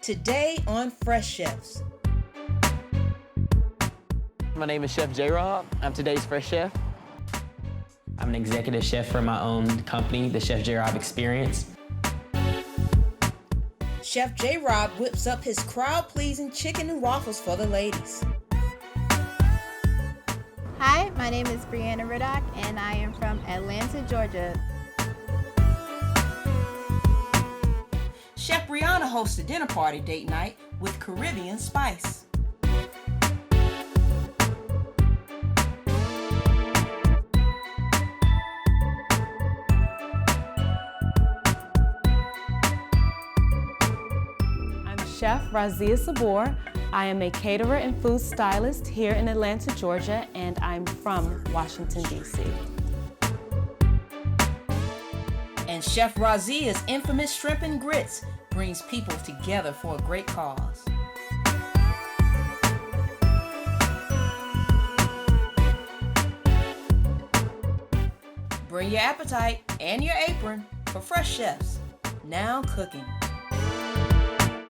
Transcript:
Today on Fresh Chefs. My name is Chef J-Rob. I'm today's Fresh Chef. I'm an executive chef for my own company, the Chef J-Rob Experience. Chef J-Rob whips up his crowd-pleasing chicken and waffles for the ladies. Hi, my name is Brianna Riddock, and I am from Atlanta, Georgia. Chef Brianna hosts a dinner party date night with Caribbean Spice. I'm Chef Razia Sabor. I am a caterer and food stylist here in Atlanta, Georgia, and I'm from Washington, D.C. And Chef Razia's infamous shrimp and grits brings people together for a great cause. Bring your appetite and your apron for Fresh Chefs, now cooking.